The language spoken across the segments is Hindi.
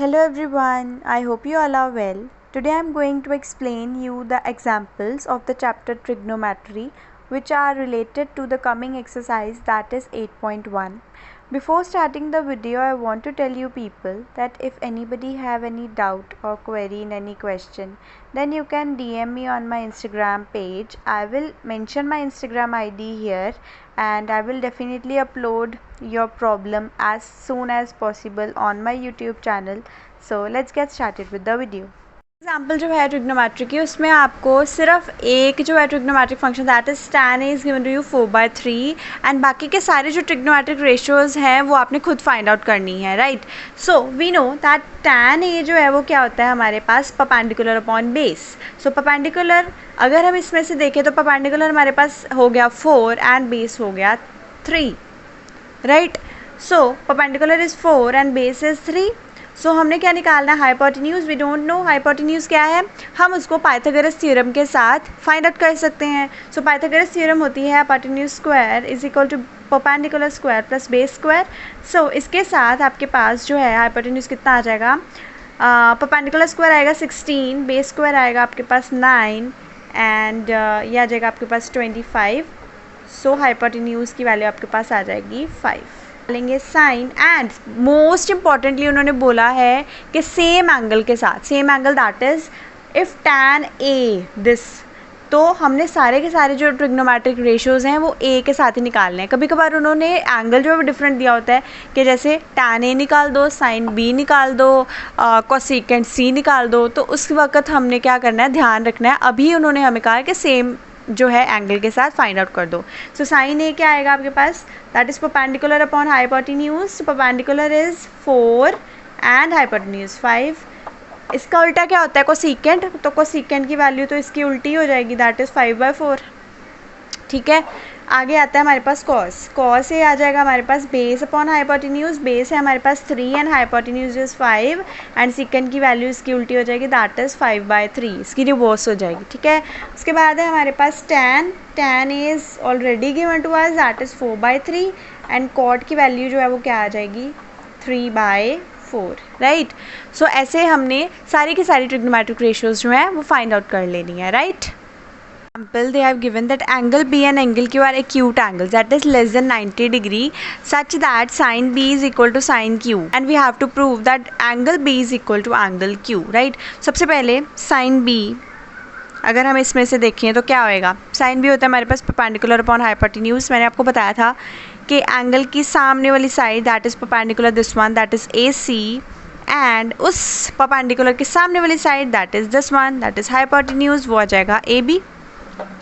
Hello everyone, I hope you all are well. Today I am going to explain you the examples of the chapter trigonometry which are related to the coming exercise, that is 8.1. Before starting the video, I want to tell you people that if anybody have any doubt or query in any question, then you can DM me on my Instagram page. I will mention my Instagram ID here and I will definitely upload your problem as soon as possible on my YouTube channel. So let's get started with the video. Example जो है ट्रिग्नोमेट्री की, उसमें आपको सिर्फ एक जो है trigonometric function that is tan a is given to you 4/3 and बाकी के सारे जो ट्रिग्नोमेट्रिक रेशियोज हैं वो आपने खुद फाइंड आउट करनी है, right. So we know that tan a जो है वो क्या होता है हमारे पास perpendicular upon base. So perpendicular अगर हम इसमें से देखें तो परपेंडिकुलर हमारे पास हो गया 4 एंड बेस हो गया 3, right. So perpendicular is 4 and base is 3. So हमने क्या निकालना है, hypotenuse. We don't know hypotenuse क्या है, हम उसको पाइथागोरस थ्योरम के साथ फाइंड आउट कर सकते हैं. सो पाइथागोरस थ्योरम होती है hypotenuse square is equal to perpendicular square plus base square. So इसके साथ आपके पास जो है हाइपोटेन्यूज कितना आ जाएगा, परपेंडिकुलर स्क्वायर आएगा 16, बेस स्क्वायर आएगा आपके पास 9 एंड ये आ जाएगा आपके पास 25. सो हाइपोटेन्यूज की वैल्यू आपके पास आ जाएगी 5. लेंगे साइन एंड मोस्ट इम्पॉर्टेंटली उन्होंने बोला है कि सेम एंगल के साथ, same angle that is if tan a this. तो हमने सारे के सारे जो ट्रिग्नोमेट्रिक रेशियोज हैं वो a के साथ ही निकालने हैं. कभी कभार उन्होंने एंगल जो है वो डिफरेंट दिया होता है कि जैसे tan a निकाल दो, साइन b निकाल दो, कोसेकेंट c निकाल दो. तो उस वक्त हमने क्या करना है, ध्यान रखना है. अभी उन्होंने हमें कहा कि सेम जो है एंगल के साथ फाइंड आउट कर दो. सो साइन ए क्या आएगा आपके पास, that is perpendicular upon hypotenuse. Perpendicular is 4 and hypotenuse 5. इसका उल्टा क्या होता है, कोसेकेंट. तो कोसेकेंट की वैल्यू तो इसकी उल्टी हो जाएगी, दैट इज 5/4. ठीक है. आगे आता है हमारे पास कॉस. कॉस ए आ जाएगा हमारे पास बेस अपॉन हाइपोटेन्यूज. बेस है हमारे पास 3 and hypotenuse is 5 and second की वैल्यू इसकी उल्टी हो जाएगी, दैट इज 5/3. इसकी रिवर्स हो जाएगी. ठीक है. उसके बाद है हमारे पास tan इज already given to us, that is 4/3 and cot की वैल्यू जो है वो क्या आ जाएगी 3/4, राइट. सो ऐसे हमने सारी की सारी ट्रिग्नोमेट्रिक रेशियोज जो हैं वो फाइंड आउट कर लेनी है, right. Example, they have given that angle B and angle Q are acute angles that is less than 90 degree such that sin B is equal to sin Q and we have to prove that angle B is equal to angle Q, right. सबसे पहले sin B अगर हम इसमें से देखें तो क्या होएगा, sin B होता है हमारे पास परपेंडिकुलर अपॉन हाइपोटेन्यूज. मैंने आपको बताया था कि एंगल की सामने वाली side that is perpendicular this one that is AC and उस परपेंडिकुलर के सामने वाली side that is this one that is hypotenuse, वो आ जाएगा AB,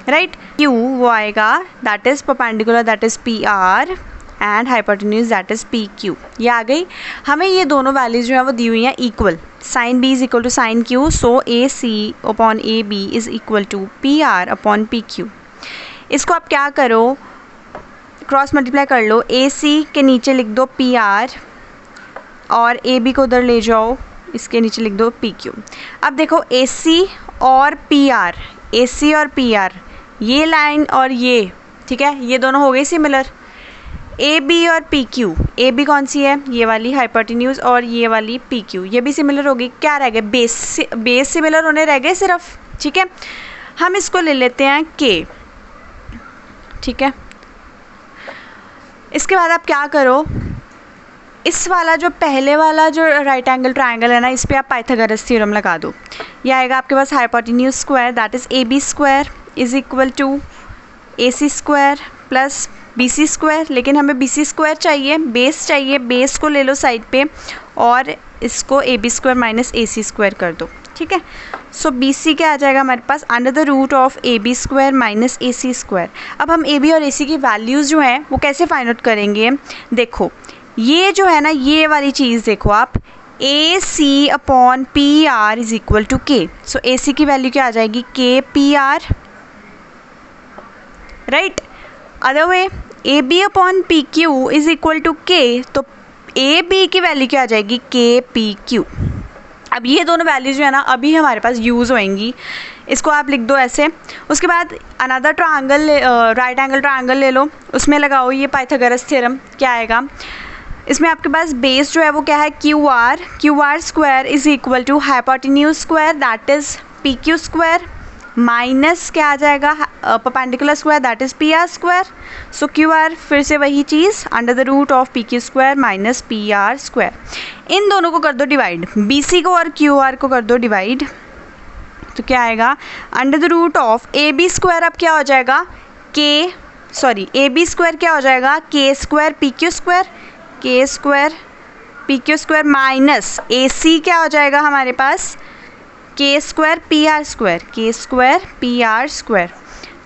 राइट. Q वो आएगा that is perpendicular that is PR and hypotenuse that is PQ. ये आ गई. हमें ये दोनों वैल्यूज जो है वो दी हुई हैं equal. Sine B is equal to sine Q, so AC upon AB is equal to PR upon PQ. इसको आप क्या करो, क्रॉस मल्टीप्लाई कर लो. AC के नीचे लिख दो PR और AB को उधर ले जाओ, इसके नीचे लिख दो PQ. अब देखो AC और PR, AC और PR, ये लाइन और ये, ठीक है, ये दोनों हो गए सिमिलर. AB और PQ, AB कौन सी है, ये वाली हाइपोटेन्यूज और ये वाली PQ, ये भी सिमिलर होगी. क्या रह गए, बेस सिमिलर होने रह गए सिर्फ. ठीक है. हम इसको ले लेते हैं K. ठीक है. इसके बाद आप क्या करो, इस वाला जो पहले वाला जो राइट एंगल ट्रायंगल है ना, इस पर आप पाइथागोरस थ्योरम लगा दो. ये आएगा आपके पास hypotenuse square that is AB square is equal to AC square plus BC square. लेकिन हमें BC स्क्वायर चाहिए, बेस चाहिए. बेस को ले लो साइड पे और इसको AB square minus AC square कर दो. ठीक है. सो BC क्या आ जाएगा हमारे पास, under the root of AB square minus AC square. अब हम AB और AC की वैल्यूज़ जो हैं वो कैसे फाइंड आउट करेंगे, देखो ये जो है ना, ये वाली चीज़ देखो आप, AC upon PR is equal to K. So AC की वैल्यू क्या आ जाएगी, KPR, right. Other way AB upon PQ is equal to K, तो AB की वैल्यू क्या आ जाएगी, KPQ. अब ये दोनों वैल्यूज जो है ना अभी हमारे पास यूज़ होएंगी. इसको आप लिख दो ऐसे. उसके बाद another triangle, right angle triangle ले लो, उसमें लगाओ ये पाइथागोरस थ्योरम. क्या आएगा, इसमें आपके पास बेस जो है वो क्या है Q R square is equal to hypotenuse square that is P Q square minus क्या आ जाएगा perpendicular square that is P R square. So Q R फिर से वही चीज़ under the root of P Q square minus P R square. इन दोनों को कर दो डिवाइड, बी सी को और क्यू आर को कर दो डिवाइड, तो क्या आएगा under the root of A B square. अब क्या हो जाएगा ए बी स्क्वायर क्या हो जाएगा K square P Q square minus A C क्या हो जाएगा हमारे पास K square P R square.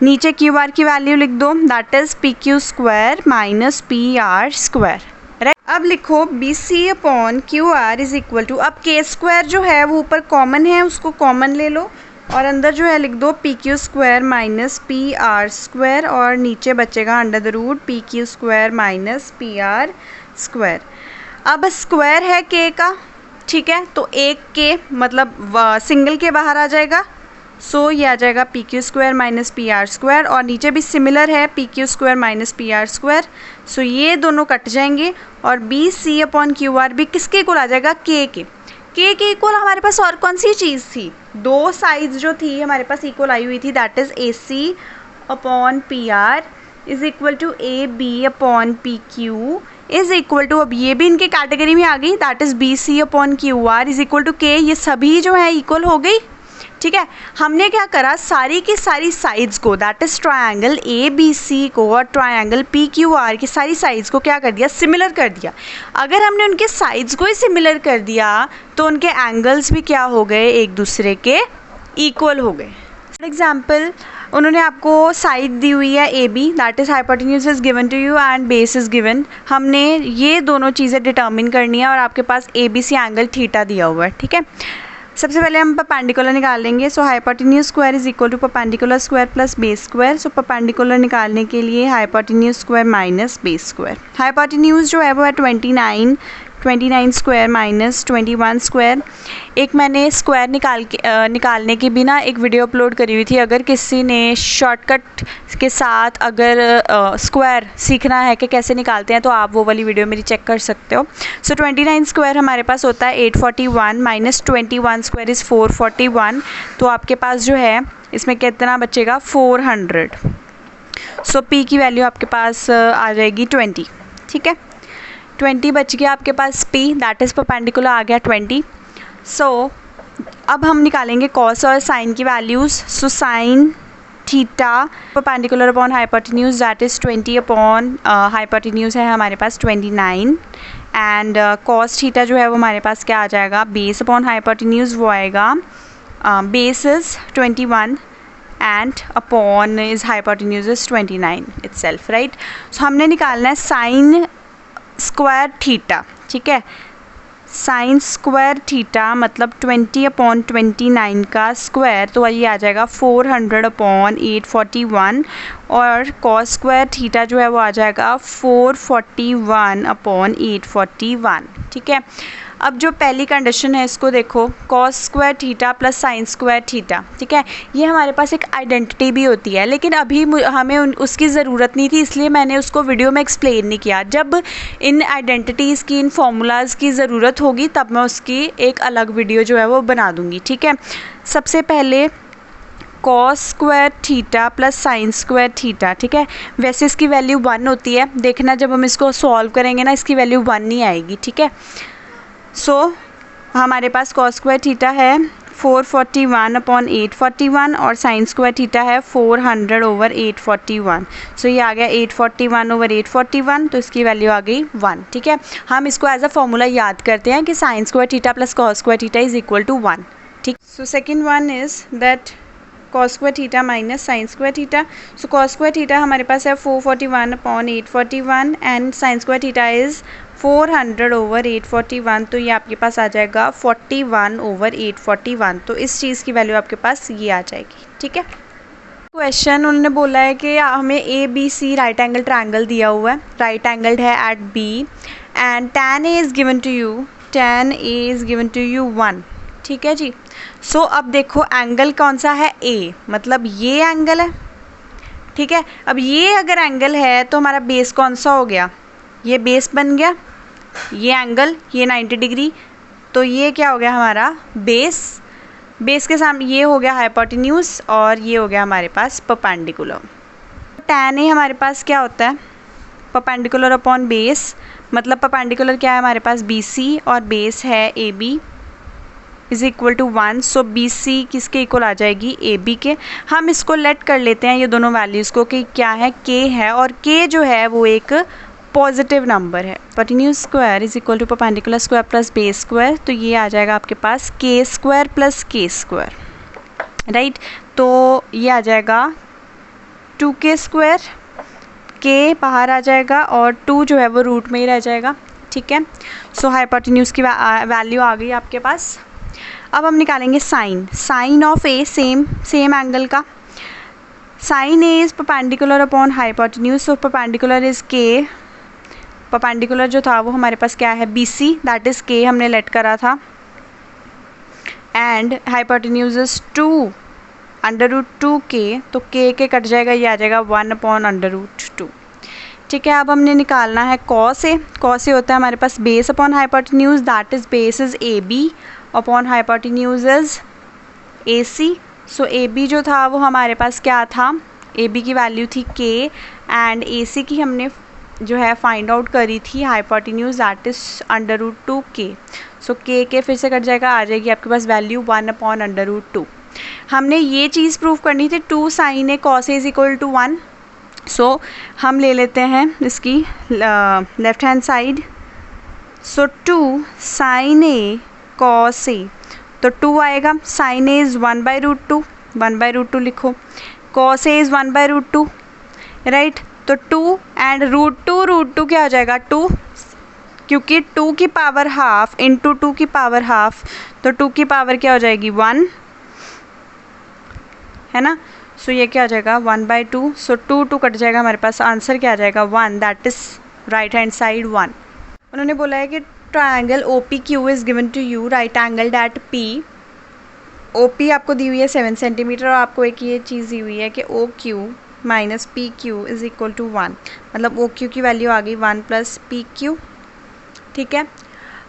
नीचे क्यू आर की वैल्यू लिख दो that is P Q square minus P R square. Right, अब लिखो B C upon Q R is equal to, अब के स्क्वायर जो है वो ऊपर कॉमन है उसको कॉमन ले लो और अंदर जो है लिख दो P Q square minus P R square और नीचे बचेगा under the root P Q square minus P R square. अब स्क्वायर है के का, ठीक है, तो एक के मतलब सिंगल के बाहर आ जाएगा. सो ये आ जाएगा P Q square minus P R square और नीचे भी सिमिलर है P Q square minus P R square. So ये दोनों कट जाएंगे और B C upon Q R भी किसके इक्वल आ जाएगा के इक्वल. हमारे पास और कौन सी चीज़ थी, दो साइड्स जो थी हमारे पास इक्वल आई हुई थी that is A C upon P R is equal to A B upon P Q is equal to, अब ये भी इनके कैटेगरी में आ गई that is B C upon Q R is equal to K. ये सभी जो है इक्वल हो गई. ठीक है, हमने क्या करा सारी की सारी साइड्स को that is triangle A B C को और ट्रायंगल पी क्यू आर की सारी साइड्स को क्या कर दिया सिमिलर कर दिया. अगर हमने उनके साइड्स को ही सिमिलर कर दिया तो उनके एंगल्स भी क्या हो गए एक दूसरे के इक्वल हो गए. फॉर एग्जाम्पल उन्होंने आपको साइड दी हुई है A B that is hypotenuse is given to you and base is given. हमने ये दोनों चीज़ें डिटर्मिन करनी है और आपके पास A B C angle theta दिया हुआ है. ठीक है, सबसे पहले हम परपेंडिकुलर निकाल लेंगे. So hypotenuse square is equal to perpendicular square plus base square. So perpendicular निकालने के लिए hypotenuse square minus base square. Hypotenuse जो है वो है 29 स्क्वायर माइनस 21 स्क्वायर. एक मैंने स्क्वायर निकालने की भी ना एक वीडियो अपलोड करी हुई थी. अगर किसी ने शॉर्टकट के साथ अगर स्क्वायर सीखना है कि कैसे निकालते हैं तो आप वो वाली वीडियो मेरी चेक कर सकते हो. सो 29 स्क्वायर हमारे पास होता है 841 माइनस 21 स्क्वायर इज़ 441. तो आपके पास जो है इसमें कितना बचेगा 400. सो पी की वैल्यू आपके पास आ जाएगी 20. ठीक है, 20 बच गया आपके पास P दैट इज़ परपेंडिकुलर आ गया 20. सो अब हम निकालेंगे कॉस और साइन की values. So sine theta perpendicular upon hypotenuse that is 20 upon hypotenuse है हमारे पास 29 एंड कॉस थीटा जो है वो हमारे पास क्या आ जाएगा बेस अपॉन हाइपोटेन्यूज वो आएगा base is 21 and upon is hypotenuse is 29 itself. Right, so हमने निकालना है साइन स्क्वायर थीटा. ठीक है, साइन स्क्वायर थीटा मतलब 20 अपॉन 29 का स्क्वायर तो ये आ जाएगा 400 अपॉन 841 और कॉस स्क्वायर थीटा जो है वो आ जाएगा 441 अपॉन 841. ठीक है, अब जो पहली कंडीशन है इसको देखो cos square theta plus sign square theta. ठीक है, ये हमारे पास एक आइडेंटिटी भी होती है लेकिन अभी हमें उसकी ज़रूरत नहीं थी इसलिए मैंने उसको वीडियो में एक्सप्लेन नहीं किया. जब इन आइडेंटिटीज़ की इन फार्मूलाज़ की ज़रूरत होगी तब मैं उसकी एक अलग वीडियो जो है वो बना दूँगी. ठीक है, सबसे पहले cos square theta plus sign square theta. ठीक है, वैसे इसकी वैल्यू 1 होती है, देखना जब हम इसको सॉल्व करेंगे ना इसकी वैल्यू 1 नहीं आएगी. ठीक है, सो हमारे पास कॉस स्क्वायर थीटा है 441 अपॉन 841 और साइन स्क्वायर थीटा है 400 ओवर 841. सो ये आ गया 841 ओवर 841 तो इसकी वैल्यू आ गई 1. ठीक है, हम इसको एज अ फॉर्मूला याद करते हैं कि sine square theta plus cos square theta is equal to 1. ठीक, so second one is that cos square theta minus sine square theta. So cos square theta हमारे पास है 441 upon 841 and sine square theta is 400 over 841 तो ये आपके पास आ जाएगा 41 ओवर 841. तो इस चीज़ की वैल्यू आपके पास ये आ जाएगी. ठीक है, क्वेश्चन उन्होंने बोला है कि हमें A B C right angle triangle दिया हुआ है, राइट एंगल्ड है at B and tan A is given to you 1. ठीक है जी, सो अब देखो एंगल कौन सा है A मतलब ये एंगल है. ठीक है, अब ये अगर एंगल है तो हमारा बेस कौन सा हो गया, ये बेस बन गया. ये एंगल, ये 90 डिग्री, तो ये क्या हो गया हमारा बेस, बेस के सामने ये हो गया हाइपोटेन्यूज और ये हो गया हमारे पास परपेंडिकुलर। tan A हमारे पास क्या होता है, परपेंडिकुलर अपॉन बेस, मतलब परपेंडिकुलर क्या है हमारे पास BC और बेस है AB is equal to 1। So BC किसके इक्वल आ जाएगी, AB के। हम इसको लेट कर लेते हैं ये दोनों वैल्यूज़ को कि क्या है, K है, और K जो है वो एक पॉजिटिव नंबर है। Hypotenuse square is equal to perpendicular square plus base square, तो ये आ जाएगा आपके पास K square plus K square, right. तो ये आ जाएगा 2K स्क्वायर, K बाहर आ जाएगा और 2 जो है वो रूट में ही रह जाएगा, ठीक है। सो हाइपोटेन्यूज की वैल्यू आ गई आपके पास। अब हम निकालेंगे sine of A, same angle का। Sine A is perpendicular upon hypotenuse, so perpendicular is K, perpendicular जो था वो हमारे पास क्या है BC, दैट इज K हमने लेट करा था, एंड हाइपोटेन्यूज इज 2 √2K, तो K के कट जाएगा, ये आ जाएगा 1 अपॉन √2, ठीक है। अब हमने निकालना है कॉस ए। कॉस ए होता है हमारे पास base upon hypotenuse, that is base is AB upon hypotenuse is AC। So AB जो था वो हमारे पास क्या था, AB की वैल्यू थी K एंड AC की हमने जो है फाइंड आउट करी थी hypotenuse, that is √2K। So K फिर से कट जाएगा, आ जाएगी आपके पास वैल्यू 1 अपॉन √2। हमने ये चीज़ प्रूव करनी थी 2 sin A cos A is equal to 1। So हम ले लेते हैं इसकी left hand side. So 2 sin A cos A, तो 2 आएगा, sin A इज़ 1/√2, 1/√2 लिखो, cos A इज़ 1/√2, राइट। तो 2 एंड √2 क्या हो जाएगा 2, क्योंकि 2 की पावर हाफ इंटू 2 की पावर हाफ, तो 2 की पावर क्या हो जाएगी 1, है ना। सो ये क्या हो जाएगा 1/2, सो 2 कट जाएगा, हमारे पास आंसर क्या आ जाएगा 1, that is right hand side 1। उन्होंने बोला है कि triangle OPQ is given to you, right angle at P। OP आपको दी हुई है 7 सेंटीमीटर और आपको एक ये चीज़ दी हुई है कि OQ minus PQ is equal to 1, मतलब OQ की वैल्यू आ गई 1 + PQ, ठीक है।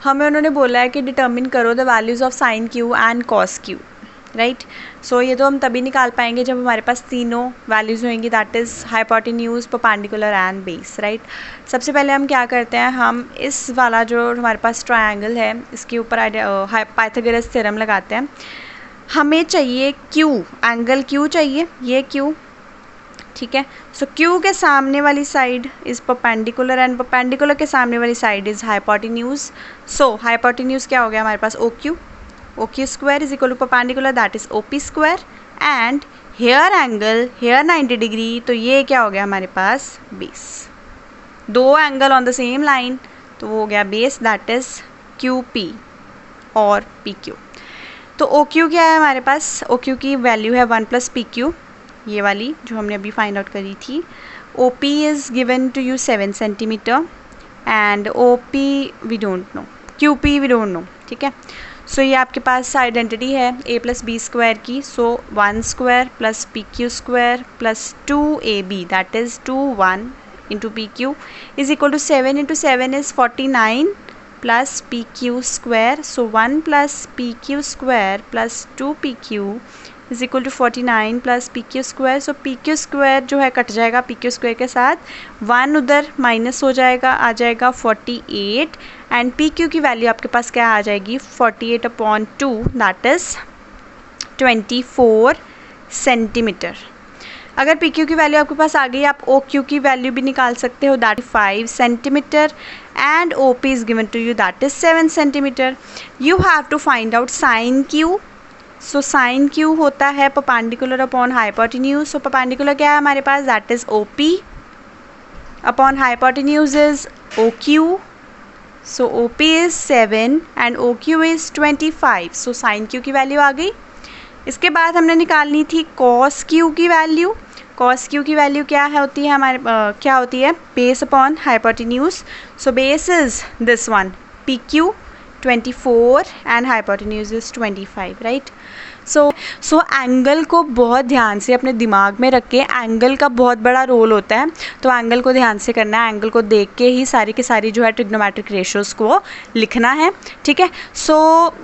हमें उन्होंने बोला है कि डिटर्मिन करो the values of sine Q and cos Q, right. So ये तो हम तभी निकाल पाएंगे जब हमारे पास तीनों वैल्यूज़ होंगी, that is hypotenuse, perpendicular and base, right. सबसे पहले हम क्या करते हैं, हम इस वाला जो हमारे पास ट्रायंगल है इसके ऊपर पाइथागोरस थ्योरम लगाते हैं। हमें चाहिए Q, एंगल Q चाहिए, ये Q, ठीक है। सो Q के सामने वाली side is perpendicular and perpendicular के सामने वाली side is hypotenuse. So hypotenuse क्या हो गया हमारे पास OQ square is equal to perpendicular, that is OP square, and here angle here 90 degree, तो ये क्या हो गया हमारे पास बेस। दो angle on the same line, तो वो हो गया बेस, दैट इज QP और PQ। तो OQ क्या है हमारे पास, OQ की वैल्यू है 1 + PQ, ये वाली जो हमने अभी फाइंड आउट करी थी। OP is given to you 7 centimetre and OP we don't know, QP we don't know, ठीक है। सो ये आपके पास आइडेंटिटी है A + B स्क्वायर की। So 1 square + PQ square + 2AB, that is 1 × PQ is equal to 7 × 7 is 49 + PQ square. So 1 + PQ square + 2PQ is equal to 49 + PQ square. So PQ square जो है कट जाएगा PQ स्क्वायर के साथ, 1 उधर माइनस हो जाएगा, आ जाएगा 48, एंड PQ की वैल्यू आपके पास क्या आ जाएगी 48/2, दैट इज़ 24 सेंटीमीटर। अगर PQ की वैल्यू आपके पास आ गई, आप OQ की वैल्यू भी निकाल सकते हो, that 5 centimetre, and OP is given to you, that is 7 centimetre. You have to find out sine Q। So sine Q होता है perpendicular upon hypotenuse. So perpendicular क्या है हमारे पास, that is OP upon hypotenuse is OQ। So OP is 7 and OQ is 25। So sine Q की वैल्यू आ गई। इसके बाद हमने निकालनी थी कॉस Q की वैल्यू। कॉस Q की वैल्यू क्या है होती है हमारे क्या होती है, base upon hypotenuse. So base is this one PQ 24 and hypotenuse is 25, right? So angle को बहुत ध्यान से अपने दिमाग में रख के, एंगल का बहुत बड़ा रोल होता है, तो एंगल को ध्यान से करना है, एंगल को देख के ही सारी की सारी जो है ट्रिग्नोमेट्रिक रेशियोज़ को लिखना है, ठीक है। सो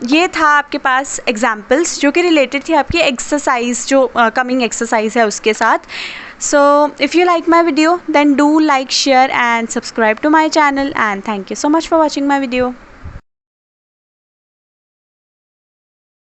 ये था आपके पास एग्जाम्पल्स जो कि रिलेटेड थी आपकी एक्सरसाइज, जो कमिंग एक्सरसाइज है उसके साथ। So if you like my video, then do like, share and subscribe to my channel, and thank you so much for watching my video.